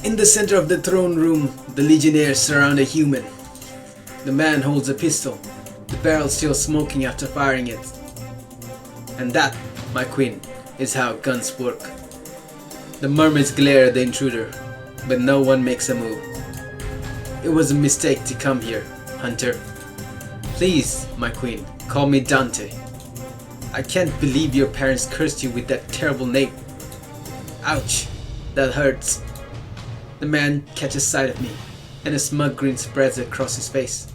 In the center of the throne room, the legionnaires surround a human. The man holds a pistol, the barrel still smoking after firing it. And that, my queen, is how guns work. The mermaids glare at the intruder, but no one makes a move. It was a mistake to come here, Hunter. Please, my queen, call me Dante. I can't believe your parents cursed you with that terrible name. Ouch, that hurts. The man catches sight of me, and a smug grin spreads across his face.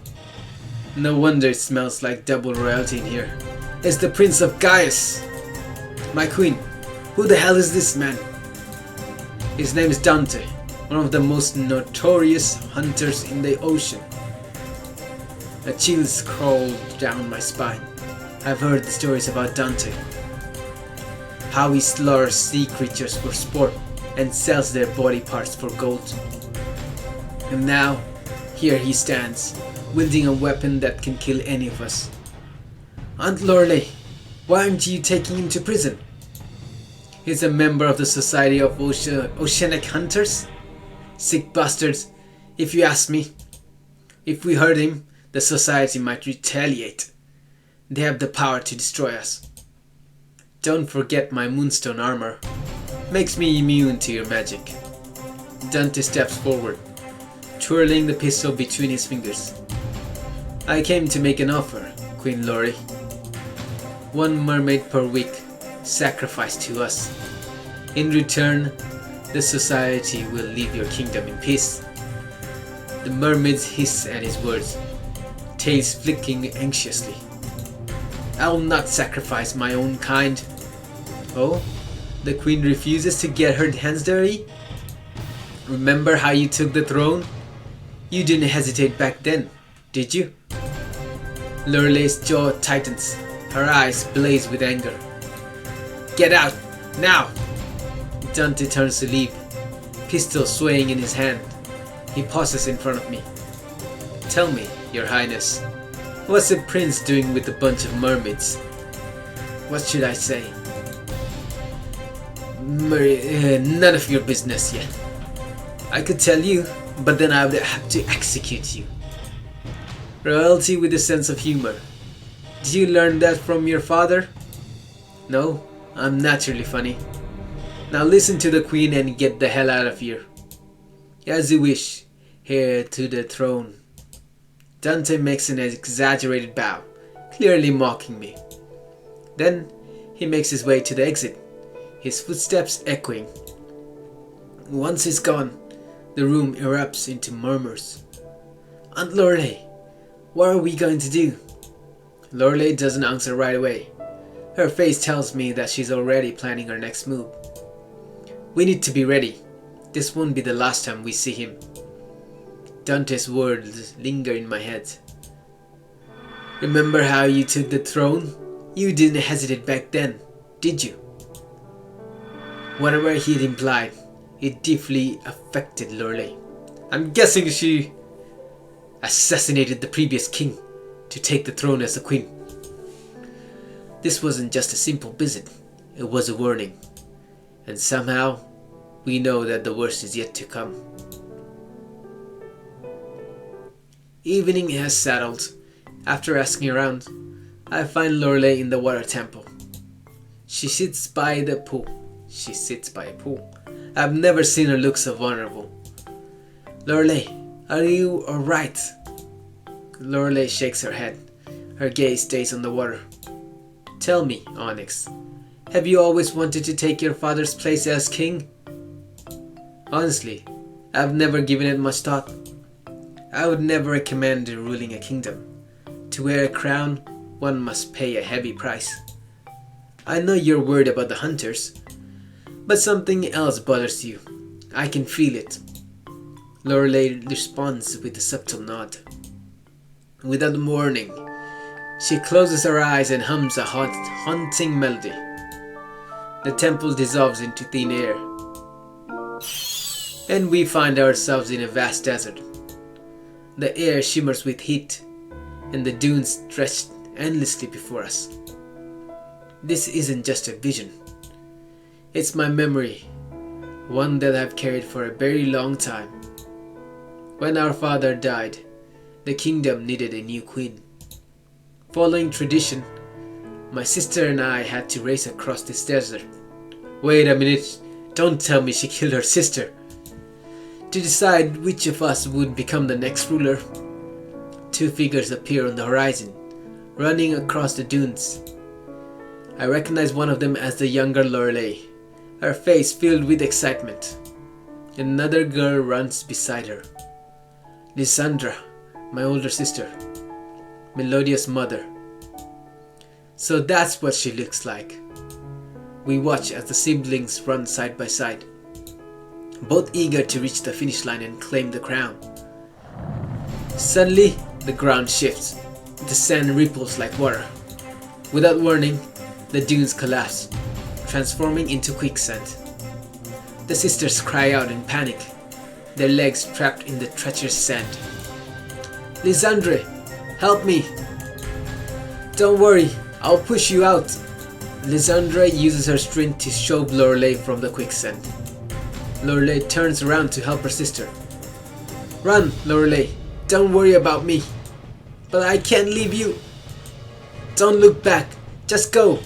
No wonder it smells like double royalty in here. It's the Prince of Gaius! My queen, who the hell is this man? His name is Dante, one of the most notorious hunters in the ocean. A chill crawled down my spine. I've heard the stories about Dante. How he slaughters sea creatures for sport and sells their body parts for gold. And now, here he stands, wielding a weapon that can kill any of us. Aunt Lorelei, why aren't you taking him to prison? He's a member of the Society of Oceanic Hunters? Sick bastards, if you ask me. If we hurt him, the society might retaliate. They have the power to destroy us. Don't forget my moonstone armor. Makes me immune to your magic. Dante steps forward, twirling the pistol between his fingers. I came to make an offer, Queen Lori. 1 mermaid per week, sacrificed to us. In return, the society will leave your kingdom in peace. The mermaids hiss at his words, tails flicking anxiously. I will not sacrifice my own kind. Oh, the queen refuses to get her hands dirty? Remember how you took the throne? You didn't hesitate back then, did you? Lorelei's jaw tightens, her eyes blaze with anger. Get out, now! Dante turns to leave, pistol swaying in his hand. He pauses in front of me. Tell me, your highness, what's the prince doing with a bunch of mermaids? What should I say? None of your business yet. I could tell you, but then I would have to execute you. Royalty with a sense of humor. Did you learn that from your father? No, I'm naturally funny. Now listen to the queen and get the hell out of here. As you wish, heir to the throne. Dante makes an exaggerated bow, clearly mocking me. Then he makes his way to the exit, his footsteps echoing. Once he's gone, the room erupts into murmurs. Aunt Lorelei, what are we going to do? Lorelei doesn't answer right away. Her face tells me that she's already planning her next move. We need to be ready. This won't be the last time we see him. Dante's words linger in my head. Remember how you took the throne? You didn't hesitate back then, did you? Whatever he'd implied, it deeply affected Lorelei. I'm guessing she assassinated the previous king to take the throne as a queen. This wasn't just a simple visit, it was a warning. And somehow, we know that the worst is yet to come. Evening has settled. After asking around, I find Lorelei in the water temple. She sits by a pool. I've never seen her look so vulnerable. Lorelei, are you alright? Lorelei shakes her head. Her gaze stays on the water. Tell me, Onyx, have you always wanted to take your father's place as king? Honestly, I've never given it much thought. I would never recommend ruling a kingdom. To wear a crown, one must pay a heavy price. I know you're worried about the hunters, but something else bothers you. I can feel it. Lorelei responds with a subtle nod. Without warning, she closes her eyes and hums a haunting melody. The temple dissolves into thin air, and we find ourselves in a vast desert. The air shimmers with heat, and the dunes stretch endlessly before us. This isn't just a vision. It's my memory, one that I've carried for a very long time. When our father died, the kingdom needed a new queen. Following tradition, my sister and I had to race across this desert. Wait a minute, don't tell me she killed her sister. To decide which of us would become the next ruler, two figures appear on the horizon, running across the dunes. I recognize one of them as the younger Lorelei, her face filled with excitement. Another girl runs beside her. Lysandra, my older sister, Melodia's mother. So that's what she looks like. We watch as the siblings run side by side, both eager to reach the finish line and claim the crown. Suddenly, the ground shifts. The sand ripples like water. Without warning, the dunes collapse, transforming into quicksand. The sisters cry out in panic, their legs trapped in the treacherous sand. Lysandre, help me! Don't worry, I'll push you out. Lysandre uses her strength to shove Lorelei from the quicksand. Lorelei turns around to help her sister. Run, Lorelei, don't worry about me. But I can't leave you. Don't look back, just go.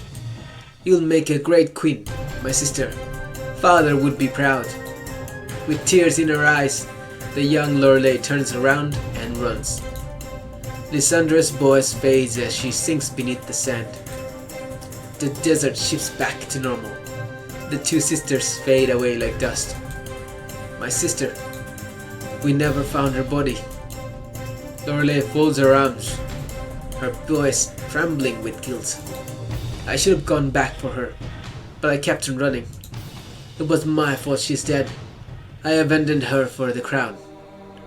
You'll make a great queen, my sister. Father would be proud. With tears in her eyes, the young Lorelei turns around and runs. Lysandra's voice fades as she sinks beneath the sand. The desert shifts back to normal. The two sisters fade away like dust. My sister, we never found her body. Lorelei folds her arms, her voice trembling with guilt. I should have gone back for her, but I kept on running. It was my fault she's dead. I abandoned her for the crown.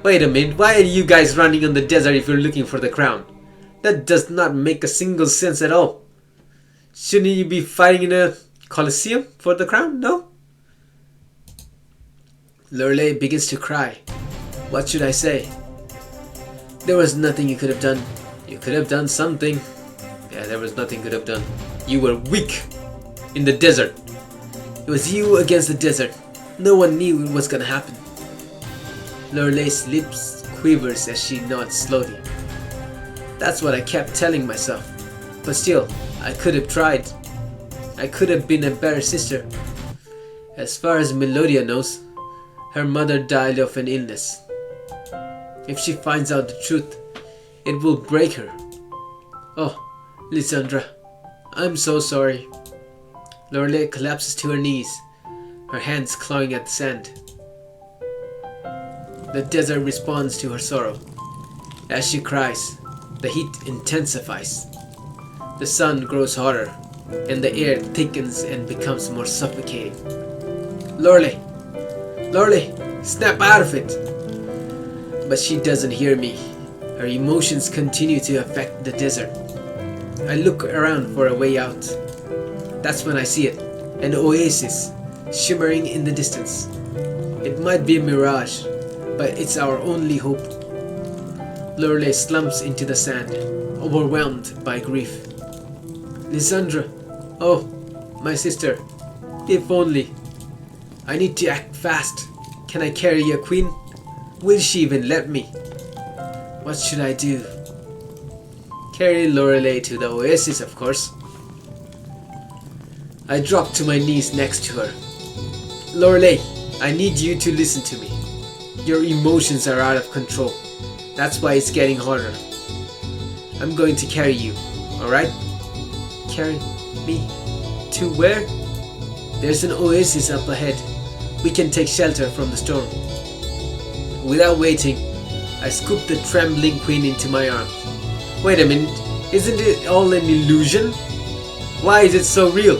Wait a minute, why are you guys running on the desert if you're looking for the crown? That does not make a single sense at all. Shouldn't you be fighting in a coliseum for the crown, no? Lorelei begins to cry. What should I say? There was nothing you could have done. You could have done something. Yeah, there was nothing you could have done. You were weak in the desert. It was you against the desert. No one knew it was gonna happen. Lorelei's lips quivers as she nods slowly. That's what I kept telling myself. But still, I could have tried. I could have been a better sister. As far as Melodia knows, her mother died of an illness. If she finds out the truth, it will break her. Oh, Lysandra, I'm so sorry. Lorelei collapses to her knees, her hands clawing at the sand. The desert responds to her sorrow. As she cries, the heat intensifies. The sun grows hotter, and the air thickens and becomes more suffocating. Lorelei! Lorelei! Snap out of it! But she doesn't hear me. Her emotions continue to affect the desert. I look around for a way out. That's when I see it, an oasis, shimmering in the distance. It might be a mirage, but it's our only hope. Lorelei slumps into the sand, overwhelmed by grief. Lysandra, oh, my sister, if only. I need to act fast. Can I carry a queen? Will she even let me? What should I do? Carry Lorelei to the oasis, of course. I drop to my knees next to her. Lorelei, I need you to listen to me. Your emotions are out of control. That's why it's getting harder. I'm going to carry you, alright? Carry me to where? There's an oasis up ahead. We can take shelter from the storm. Without waiting, I scoop the trembling queen into my arms. Wait a minute, isn't it all an illusion? Why is it so real?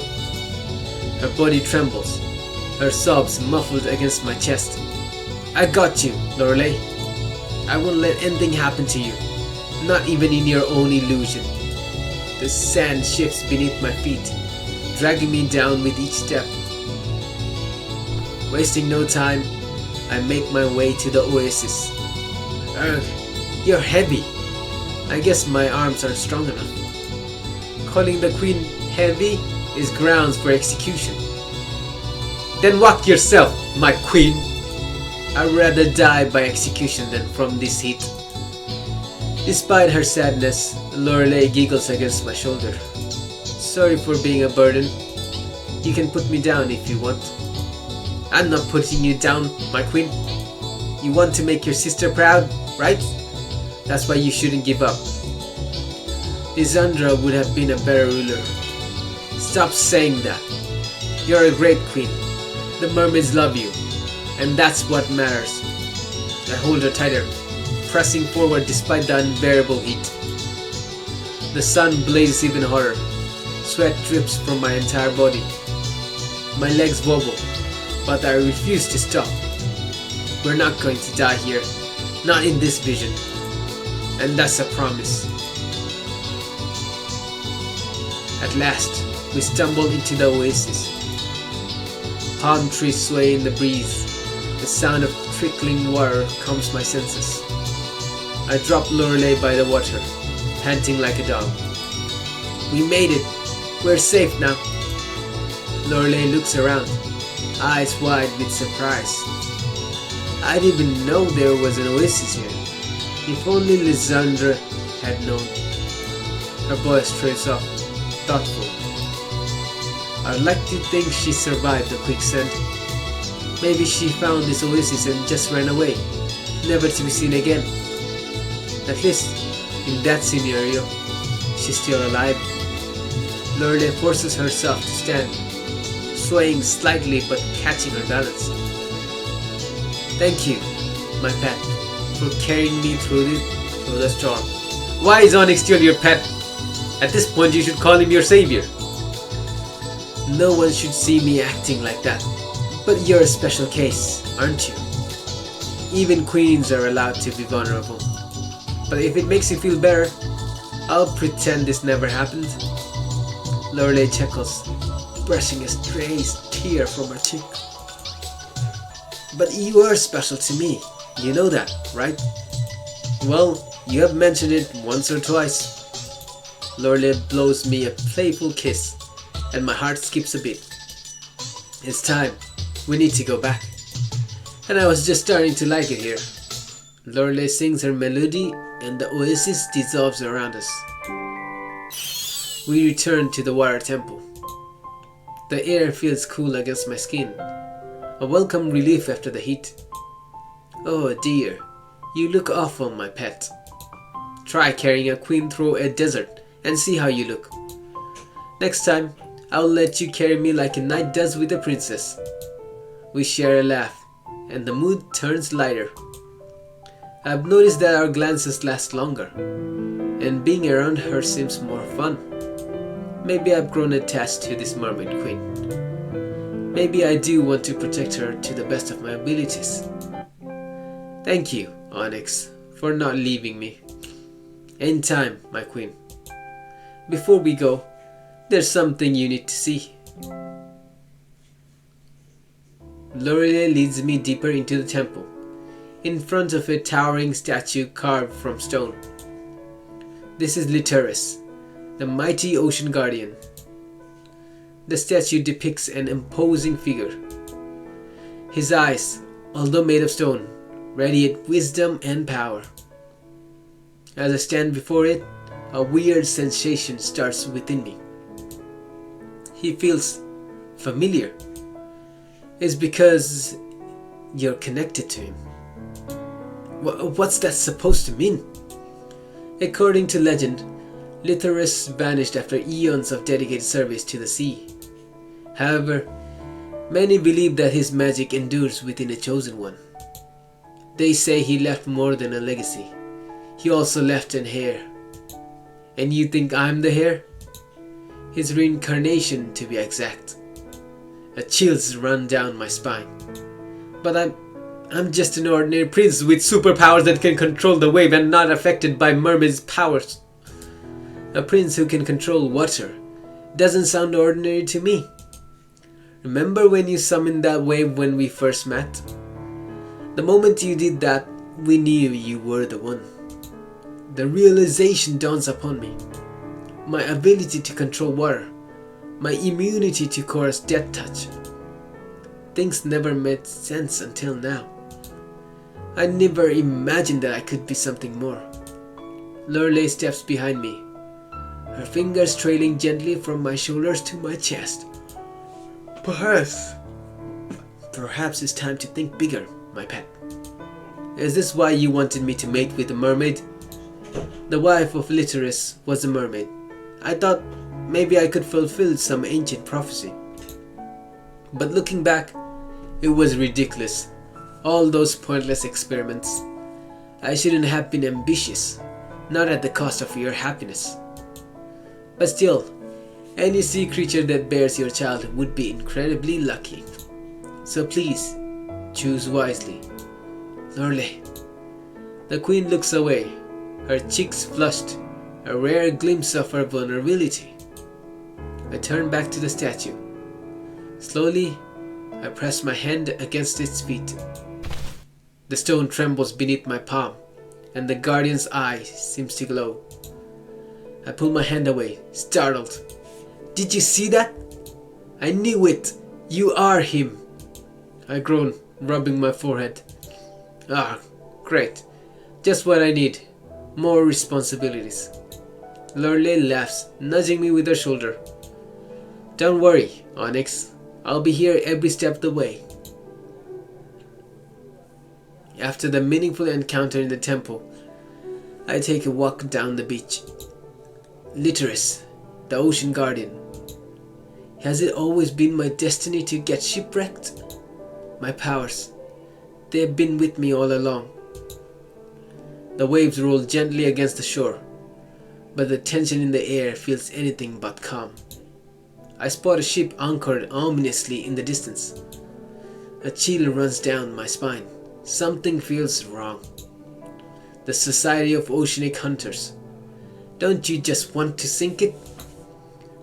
Her body trembles, her sobs muffled against my chest. I got you, Lorelei. I won't let anything happen to you, not even in your own illusion. The sand shifts beneath my feet, dragging me down with each step. Wasting no time, I make my way to the oasis. Ugh, you're heavy. I guess my arms aren't strong enough. Calling the queen heavy is grounds for execution. Then walk yourself, my queen. I'd rather die by execution than from this heat. Despite her sadness, Lorelei giggles against my shoulder. Sorry for being a burden. You can put me down if you want. I'm not putting you down, my queen. You want to make your sister proud, right? That's why you shouldn't give up. Lysandra would have been a better ruler. Stop saying that. You're a great queen. The mermaids love you, and that's what matters. I hold her tighter, pressing forward despite the unbearable heat. The sun blazes even hotter. Sweat drips from my entire body. My legs wobble, but I refuse to stop. We're not going to die here, not in this vision, and that's a promise. At last, we stumble into the oasis. Palm trees sway in the breeze. The sound of trickling water calms my senses. I drop Lorelei by the water, panting like a dog. We made it! We're safe now! Lorelei looks around, eyes wide with surprise. I didn't even know there was an oasis here. If only Lysandra had known. Her voice trails off, thoughtful. I'd like to think she survived the quicksand. Maybe she found this oasis and just ran away, never to be seen again. At least, in that scenario, she's still alive. Lorelei forces herself to stand, swaying slightly but catching her balance. Thank you, my pet, for carrying me through the storm. Why is Onyx still your pet? At this point you should call him your savior. No one should see me acting like that. But you're a special case, aren't you? Even queens are allowed to be vulnerable. But if it makes you feel better, I'll pretend this never happened. Lorelei chuckles, brushing a stray tear from her cheek. But you are special to me. You know that, right? Well, you have mentioned it once or twice. Lorelei blows me a playful kiss, and my heart skips a beat. It's time. We need to go back. And I was just starting to like it here. Lorelei sings her melody, and the oasis dissolves around us. We return to the water temple. The air feels cool against my skin, a welcome relief after the heat. Oh dear, you look awful, my pet. Try carrying a queen through a desert and see how you look. Next time, I'll let you carry me like a knight does with a princess. We share a laugh, and the mood turns lighter. I've noticed that our glances last longer, and being around her seems more fun. Maybe I've grown attached to this mermaid queen. Maybe I do want to protect her to the best of my abilities. Thank you, Onyx, for not leaving me. In time, my queen. Before we go, there's something you need to see. Lorelei leads me deeper into the temple, in front of a towering statue carved from stone. This is Literus, the mighty ocean guardian. The statue depicts an imposing figure. His eyes, although made of stone, radiate wisdom and power. As I stand before it, a weird sensation starts within me. He feels familiar. It's because you're connected to him. What's that supposed to mean? According to legend, Literus vanished after eons of dedicated service to the sea. However, many believe that his magic endures within a chosen one. They say he left more than a legacy. He also left an heir. And you think I'm the heir? His reincarnation, to be exact. A chills run down my spine. But I'm just an ordinary prince with superpowers that can control the wave and not affected by mermaids' powers. A prince who can control water doesn't sound ordinary to me. Remember when you summoned that wave when we first met? The moment you did that, we knew you were the one. The realization dawns upon me. My ability to control water, my immunity to Korra's death touch. Things never made sense until now. I never imagined that I could be something more. Lorelei steps behind me, her fingers trailing gently from my shoulders to my chest. Perhaps it's time to think bigger, my pet. Is this why you wanted me to mate with a mermaid? The wife of Literus was a mermaid. I thought maybe I could fulfill some ancient prophecy. But looking back, it was ridiculous. All those pointless experiments. I shouldn't have been ambitious, not at the cost of your happiness. But still, any sea creature that bears your child would be incredibly lucky. So please, choose wisely. Lorelei. The queen looks away, her cheeks flushed, a rare glimpse of her vulnerability. I turn back to the statue. Slowly, I press my hand against its feet. The stone trembles beneath my palm, and the guardian's eye seems to glow. I pull my hand away, startled. Did you see that? I knew it! You are him! I groan, rubbing my forehead. Ah, great. Just what I need. More responsibilities. Lorelei laughs, nudging me with her shoulder. Don't worry, Onyx. I'll be here every step of the way. After the meaningful encounter in the temple, I take a walk down the beach. Literus, the ocean guardian. Has it always been my destiny to get shipwrecked? My powers, they've been with me all along. The waves roll gently against the shore, but the tension in the air feels anything but calm. I spot a ship anchored ominously in the distance. A chill runs down my spine. Something feels wrong. The Society of Oceanic Hunters. Don't you just want to sink it?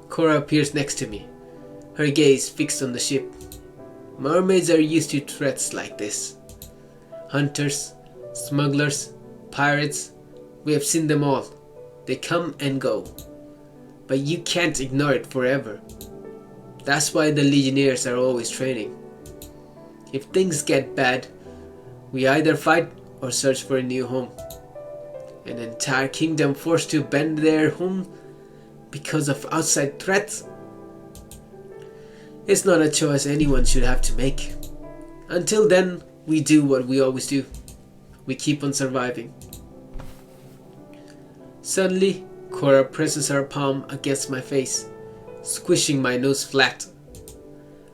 Cora appears next to me, her gaze fixed on the ship. Mermaids are used to threats like this. Hunters, smugglers, pirates, we have seen them all. They come and go. But you can't ignore it forever. That's why the Legionnaires are always training. If things get bad, we either fight or search for a new home. An entire kingdom forced to bend their home because of outside threats? It's not a choice anyone should have to make. Until then, we do what we always do. We keep on surviving. Suddenly, Cora presses her palm against my face, squishing my nose flat.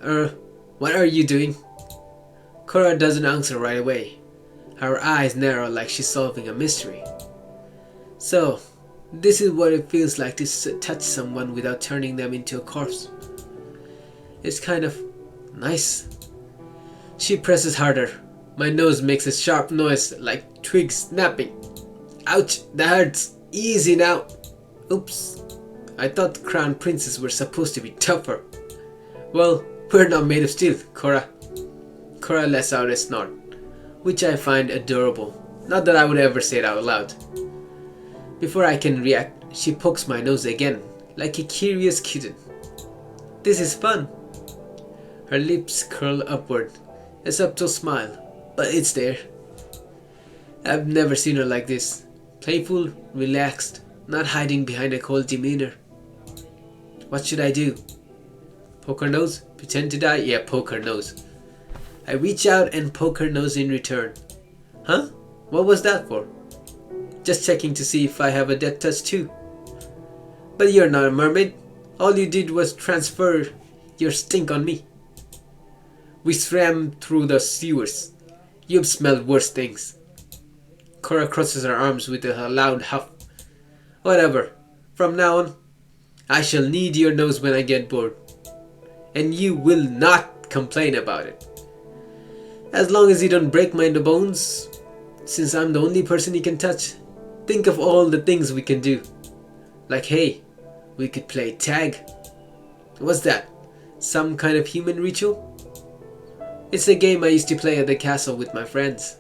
What are you doing? Cora doesn't answer right away. Her eyes narrow like she's solving a mystery. So, this is what it feels like to touch someone without turning them into a corpse. It's kind of nice. She presses harder. My nose makes a sharp noise like twigs snapping. Ouch, that hurts. Easy now. Oops. I thought crown princes were supposed to be tougher. Well, we're not made of steel, Cora. Cora lets out a snort, which I find adorable. Not that I would ever say it out loud. Before I can react, she pokes my nose again, like a curious kitten. This is fun. Her lips curl upward, a subtle smile, but it's there. I've never seen her like this. Playful, relaxed, not hiding behind a cold demeanor. What should I do? Poke her nose? Pretend to die? Yeah, poke her nose. I reach out and poke her nose in return. Huh? What was that for? Just checking to see if I have a death touch too. But you're not a mermaid. All you did was transfer your stink on me. We swam through the sewers. You've smelled worse things. Cora crosses her arms with a loud huff. Whatever. From now on, I shall need your nose when I get bored. And you will not complain about it. As long as you don't break my bones, since I'm the only person you can touch, think of all the things we can do. Like, hey, we could play tag. What's that? Some kind of human ritual? It's a game I used to play at the castle with my friends.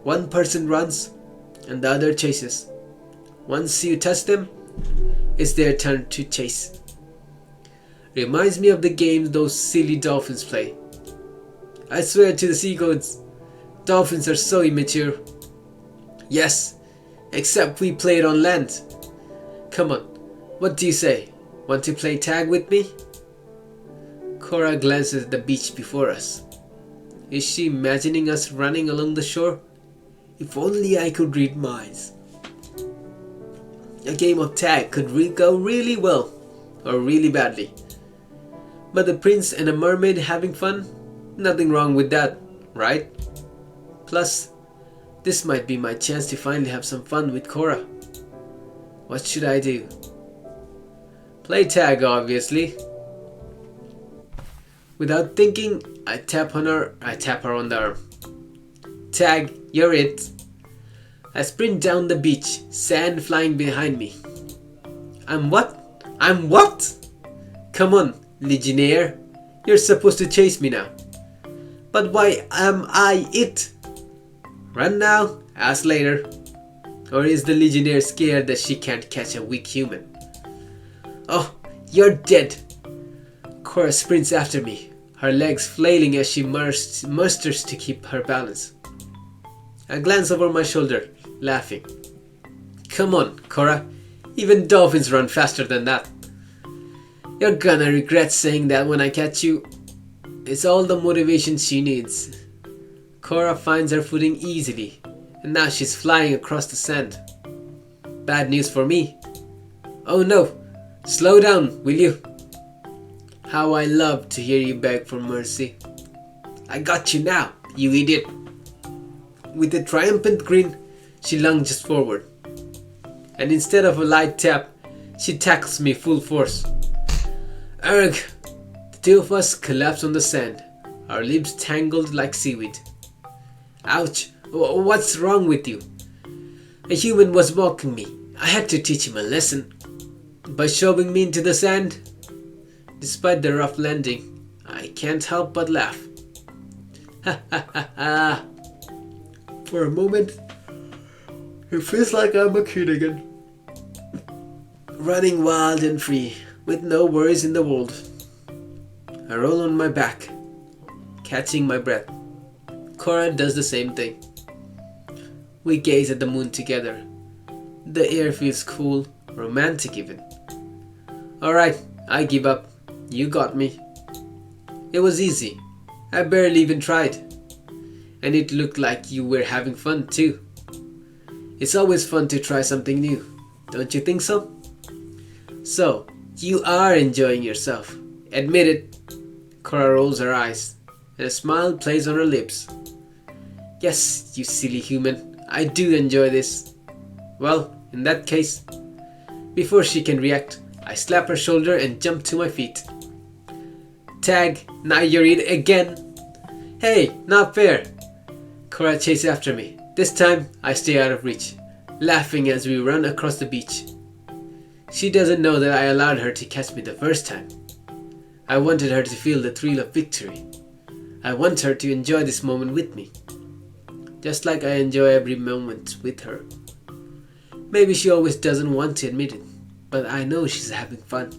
One person runs, and the other chases. Once you touch them, it's their turn to chase. Reminds me of the games those silly dolphins play. I swear to the sea gods, dolphins are so immature. Yes, except we play it on land. Come on, what do you say? Want to play tag with me? Cora glances at the beach before us. Is she imagining us running along the shore? If only I could read minds. A game of tag could go really well, or really badly. But the prince and a mermaid having fun? Nothing wrong with that, right? Plus, this might be my chance to finally have some fun with Cora. What should I do? Play tag, obviously. Without thinking, I tap her on the arm. Tag, you're it. I sprint down the beach, sand flying behind me. I'm what? I'm what? Come on, Legionnaire. You're supposed to chase me now. But why am I it? Run now, ask later. Or is the Legionnaire scared that she can't catch a weak human? Oh, you're dead. Cora sprints after me, her legs flailing as she musters to keep her balance. I glance over my shoulder, laughing. Come on, Cora. Even dolphins run faster than that. You're gonna regret saying that when I catch you. It's all the motivation she needs. Cora finds her footing easily, and now she's flying across the sand. Bad news for me. Oh no! Slow down, will you? How I love to hear you beg for mercy. I got you now, you idiot. With a triumphant grin, she lunges forward. And instead of a light tap, she tackles me full force. Erg! The two of us collapse on the sand, our lips tangled like seaweed. Ouch! What's wrong with you? A human was mocking me. I had to teach him a lesson. By shoving me into the sand. Despite the rough landing, I can't help but laugh. Ha ha ha ha! For a moment, it feels like I'm a kid again. Running wild and free, with no worries in the world. I roll on my back, catching my breath. Cora does the same thing. We gaze at the moon together. The air feels cool, romantic even. Alright, I give up. You got me. It was easy. I barely even tried. And it looked like you were having fun too. It's always fun to try something new, don't you think so? So, you are enjoying yourself. Admit it. Cora rolls her eyes, and a smile plays on her lips. Yes, you silly human, I do enjoy this. Well, in that case, before she can react, I slap her shoulder and jump to my feet. Tag, now you're it again. Hey, not fair. Cora chases after me. This time, I stay out of reach, laughing as we run across the beach. She doesn't know that I allowed her to catch me the first time. I wanted her to feel the thrill of victory. I want her to enjoy this moment with me, just like I enjoy every moment with her. Maybe she always doesn't want to admit it, but I know she's having fun.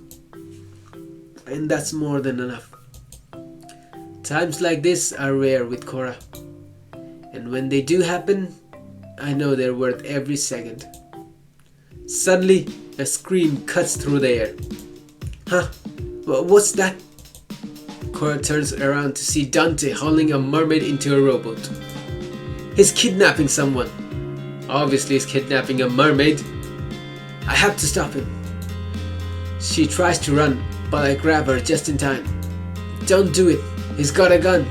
And that's more than enough. Times like this are rare with Cora. And when they do happen, I know they're worth every second. Suddenly, a scream cuts through the air. Huh? What's that? Cora turns around to see Dante hauling a mermaid into a rowboat. He's kidnapping someone. Obviously he's kidnapping a mermaid. I have to stop him. She tries to run, but I grab her just in time. Don't do it. He's got a gun.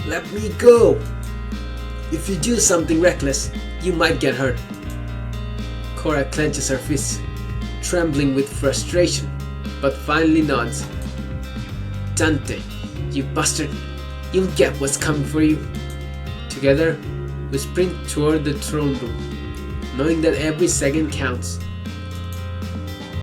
Let me go. If you do something reckless, you might get hurt. Cora clenches her fists, trembling with frustration, but finally nods. Dante, you bastard. You'll get what's coming for you. Together, we sprint toward the throne room, knowing that every second counts.